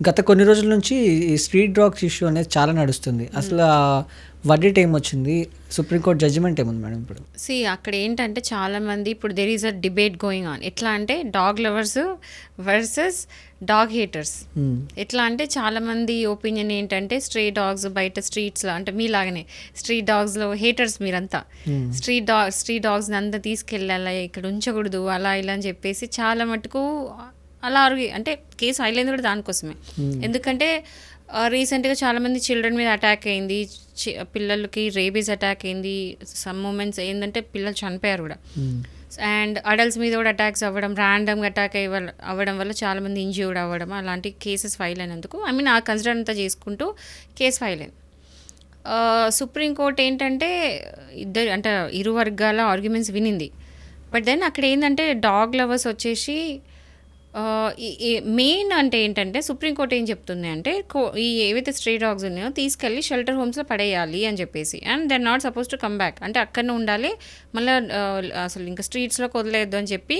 గత కొన్ని రోజుల నుంచి ఈ స్ట్రీట్ డాగ్స్ ఇష్యూ అనేది చాలా నడుస్తుంది. అసలు వర్డిక్ట్ ఏమొచ్చింది? సుప్రీంకోర్టు జడ్జిమెంట్ ఏముంది మేడం ఇప్పుడు? అక్కడ ఏంటంటే చాలామంది ఇప్పుడు there is a debate going on. ఎట్లా అంటే dog lovers versus dog haters. ఎట్లా అంటే చాలామంది ఒపీనియన్ ఏంటంటే స్ట్రే డాగ్స్ బయట స్ట్రీట్స్లో అంటే మీలాగనే స్ట్రీట్ డాగ్స్లో హేటర్స్ మీరంతా. స్ట్రీట్ డాగ్స్ని అంతా తీసుకెళ్ళాలి, ఇక్కడ ఉంచకూడదు అలా ఇలా అని చెప్పేసి చాలా మటుకు అలా అంటే కేసు అయ్యింది కూడా దానికోసమే. ఎందుకంటే రీసెంట్గా చాలామంది చిల్డ్రన్ మీద అటాక్ అయింది, పిల్లలకి రేబీస్ అటాక్ అయింది, సమ్ మూమెంట్స్ ఏంటంటే పిల్లలు చనిపోయారు కూడా. అండ్ అడల్ట్స్ మీద కూడా అటాక్స్ అవ్వడం, ర్యాండమ్గా అటాక్ అవ్వడం వల్ల చాలామంది ఇంజ్యూర్డ్ అవ్వడం, అలాంటి కేసెస్ ఫైల్ అయినందుకు ఆ కన్సిడర్ అంతా చేసుకుంటూ కేసు ఫైల్ అయింది. సుప్రీంకోర్టు ఏంటంటే ఇరు వర్గాల ఆర్గ్యుమెంట్స్ వినింది. బట్ దెన్ అక్కడ ఏంటంటే డాగ్ లవర్స్ వచ్చేసి మెయిన్ అంటే ఏంటంటే సుప్రీంకోర్టు ఏం చెప్తుంది అంటే ఈ ఏవైతే స్ట్రే డాగ్స్ ఉన్నాయో తీసుకెళ్ళి షెల్టర్ హోమ్స్లో పడేయాలి అని చెప్పేసి, and they are not suppose to come back, అంటే అక్కడనే ఉండాలి, మళ్ళీ అసలు ఇంకా స్ట్రీట్స్లోకి వదిలేద్దు అని చెప్పి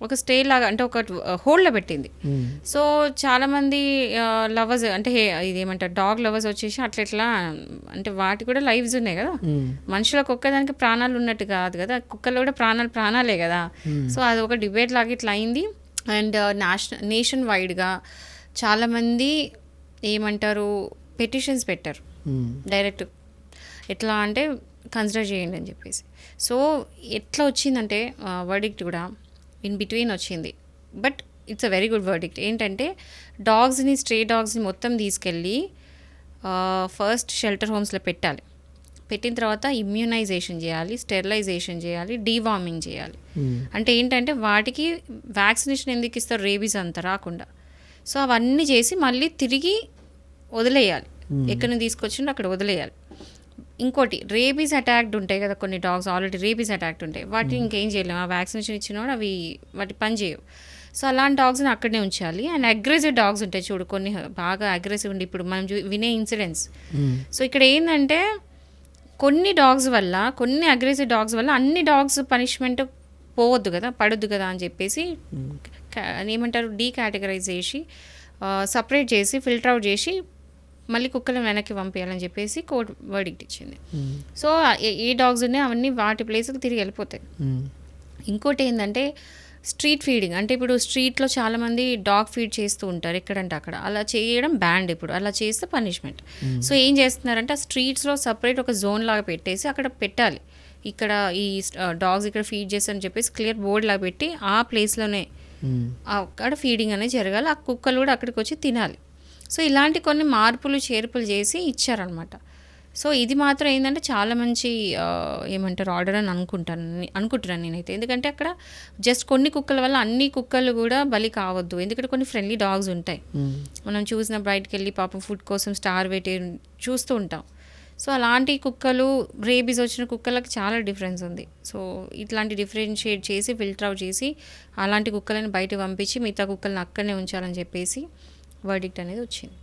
ఒక స్టే లాగా అంటే ఒక హోల్డ్లో పెట్టింది. సో చాలామంది లవర్స్ అంటే ఇదేమంటారు డాగ్ లవర్స్ వచ్చేసి అట్లా అంటే వాటి కూడా లైవ్స్ ఉన్నాయి కదా, మనుషులకు ఒక్కదానికి ప్రాణాలు ఉన్నట్టు కాదు కదా, కుక్కలు కూడా ప్రాణాలే కదా. సో అది ఒక డిబేట్ లాగా ఇట్లా అయింది. అండ్ నేషన్ వైడ్గా చాలామంది ఏమంటారు పెటిషన్స్ పెట్టారు డైరెక్ట్, ఎట్లా అంటే కన్సిడర్ చేయండి అని చెప్పేసి. సో ఎట్లా వచ్చిందంటే వర్డిక్ట్ కూడా ఇన్ బిట్వీన్ వచ్చింది, but it's a very good verdict. ఏంటంటే స్ట్రే డాగ్స్ని మొత్తం తీసుకెళ్ళి ఫస్ట్ షెల్టర్ హోమ్స్లో పెట్టాలి, పెట్టిన తర్వాత ఇమ్యూనైజేషన్ చేయాలి, స్టెరిలైజేషన్ చేయాలి, డీవార్మింగ్ చేయాలి. అంటే ఏంటంటే వాటికి వ్యాక్సినేషన్ ఎందుకు ఇస్తారు రేబీస్ అంతా రాకుండా, సో అవన్నీ చేసి మళ్ళీ తిరిగి వదిలేయాలి, ఎక్కడి నుంచి తీసుకొచ్చిండో అక్కడ వదిలేయాలి. ఇంకోటి రేబీస్ అటాక్డ్ ఉంటాయి కదా కొన్ని డాగ్స్, ఆల్రెడీ రేబీస్ అటాక్డ్ ఉంటాయి, వాటిని ఇంకేం చేయలేము, ఆ వ్యాక్సినేషన్ ఇచ్చినప్పుడు అవి వాటి పని చేయవు. సో అలాంటి డాగ్స్ని అక్కడనే ఉంచాలి. అండ్ అగ్రెసివ్ డాగ్స్ ఉంటాయి చూడు, కొన్ని బాగా అగ్రెసివ్ ఉండి ఇప్పుడు మనం వినే ఇన్సిడెంట్స్. సో ఇక్కడ ఏంటంటే కొన్ని అగ్రెసివ్ డాగ్స్ వల్ల అన్ని డాగ్స్ పనిష్మెంట్ పోవద్దు కదా, పడొద్దు కదా అని చెప్పేసి ఏమంటారు డీకేటగరైజ్ చేసి సపరేట్ చేసి ఫిల్టర్ అవుట్ చేసి మళ్ళీ కుక్కలను వెనక్కి పంపించాలని చెప్పేసి కోర్టు వర్డిక్ట్ ఇచ్చింది. సో ఏ డాగ్స్ ఉన్నాయి అవన్నీ వాటి ప్లేస్కి తిరిగి వెళ్ళిపోతాయి. ఇంకోటి ఏంటంటే స్ట్రీట్ ఫీడింగ్, అంటే ఇప్పుడు స్ట్రీట్లో చాలామంది డాగ్ ఫీడ్ చేస్తూ ఉంటారు ఎక్కడంటే అక్కడ, అలా చేయడం బ్యాండ్, ఇప్పుడు అలా చేస్తే పనిష్మెంట్. సో ఏం చేస్తున్నారంటే ఆ స్ట్రీట్స్లో సపరేట్ ఒక జోన్ లాగా పెట్టేసి అక్కడ పెట్టాలి, ఇక్కడ ఈ డాగ్స్ ఇక్కడ ఫీడ్ చేస్తారని చెప్పేసి క్లియర్ బోర్డ్ లాగా పెట్టి ఆ ప్లేస్లోనే అక్కడ ఫీడింగ్ అనేది జరగాలి, ఆ కుక్కలు కూడా అక్కడికి వచ్చి తినాలి. సో ఇలాంటి కొన్ని మార్పులు చేర్పులు చేసి ఇచ్చారనమాట. సో ఇది మాత్రం ఏంటంటే చాలా మంచి ఏమంటారు ఆర్డర్ అని అనుకుంటున్నాను నేనైతే. ఎందుకంటే అక్కడ జస్ట్ కొన్ని కుక్కల వల్ల అన్ని కుక్కలు కూడా బలి కావద్దు, ఎందుకంటే కొన్ని ఫ్రెండ్లీ డాగ్స్ ఉంటాయి, మనం చూసిన బయటకు వెళ్ళి పాపం ఫుడ్ కోసం స్టార్ వెయిట్ చూస్తూ ఉంటాం. సో అలాంటి కుక్కలు రేబీస్ వచ్చిన కుక్కలకు చాలా డిఫరెన్స్ ఉంది. సో ఇట్లాంటి డిఫరెన్షియేట్ చేసి ఫిల్టర్ అవుట్ చేసి అలాంటి కుక్కలను బయట పంపించి మిగతా కుక్కలను అక్కడనే ఉంచాలని చెప్పేసి వర్డిక్ట్ అనేది వచ్చింది.